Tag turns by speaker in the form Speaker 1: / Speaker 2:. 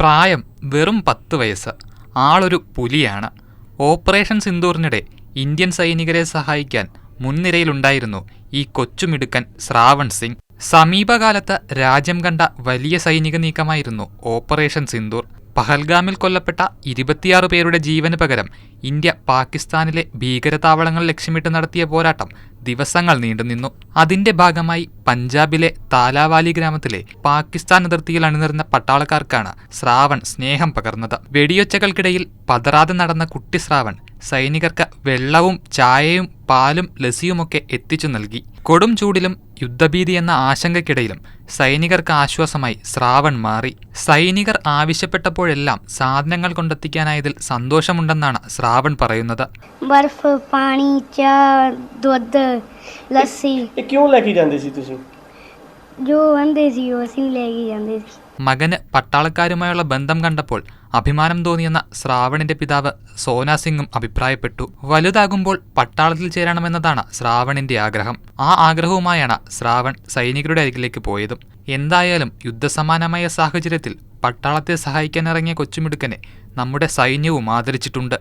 Speaker 1: പ്രായം വെറും 10 വയസ്സ്. ആളൊരു പുലിയാണ്. ഓപ്പറേഷൻ സിന്ദൂറിനിടെ ഇന്ത്യൻ സൈനികരെ സഹായിക്കാൻ മുൻനിരയിലുണ്ടായിരുന്നു ഈ കൊച്ചുമിടുക്കൻ ശ്രാവൺ സിംഗ്. സമീപകാലത്ത് രാജ്യം കണ്ട വലിയ സൈനിക നീക്കമായിരുന്നു ഓപ്പറേഷൻ സിന്ദൂർ. പഹൽഗാമിൽ കൊല്ലപ്പെട്ട 26 പേരുടെ ജീവന് പകരം ഇന്ത്യ പാകിസ്ഥാനിലെ ഭീകരതാവളങ്ങൾ ലക്ഷ്യമിട്ട് നടത്തിയ പോരാട്ടം ദിവസങ്ങൾ നീണ്ടുനിന്നു. അതിന്റെ ഭാഗമായി പഞ്ചാബിലെ താലാവാലി ഗ്രാമത്തിലെ പാകിസ്ഥാൻ അതിർത്തിയിൽ അണിനിരന്ന പട്ടാളക്കാർക്കാണ് ശ്രാവൺ സ്നേഹം പകർന്നത്. വെടിയൊച്ചകൾക്കിടയിൽ പതറാതെ നടന്ന കുട്ടി ശ്രാവൺ സൈനികർക്ക് വെള്ളവും ചായയും പാലും ലസ്സിയുമൊക്കെ എത്തിച്ചു നൽകി. കൊടും ചൂടിലും യുദ്ധഭീതി എന്ന ആശങ്കയ്ക്കിടയിലും സൈനികർക്ക് ആശ്വാസമായി ശ്രാവൺ മാറി. സൈനികർ ആവശ്യപ്പെട്ടപ്പോഴെല്ലാം സാധനങ്ങൾ കൊണ്ടെത്തിക്കാനായതിൽ സന്തോഷമുണ്ടെന്നാണ് ശ്രാവൺ പറയുന്നത്.
Speaker 2: बर्फ पानी चाह दुध लस्सी
Speaker 3: क्यों लेके जाते सी तुसी?
Speaker 2: जो आंदे सी वो ਅਸੀਂ लेके ਜਾਂਦੇ ਸੀ.
Speaker 1: മകന് പട്ടാളക്കാരുമായുള്ള ബന്ധം കണ്ടപ്പോൾ അഭിമാനം തോന്നിയെന്ന ശ്രാവണിന്റെ പിതാവ് സോനാ സിംഗും അഭിപ്രായപ്പെട്ടു. വലുതാകുമ്പോൾ പട്ടാളത്തിൽ ചേരണമെന്നതാണ് ശ്രാവണിന്റെ ആഗ്രഹം. ആ ആഗ്രഹവുമായാണ് ശ്രാവൺ സൈനികരുടെ അരികിലേക്ക് പോയതും. എന്തായാലും യുദ്ധസമാനമായ സാഹചര്യത്തിൽ പട്ടാളത്തെ സഹായിക്കാനിറങ്ങിയ കൊച്ചുമിടുക്കനെ നമ്മുടെ സൈന്യവും ആദരിച്ചിട്ടുണ്ട്.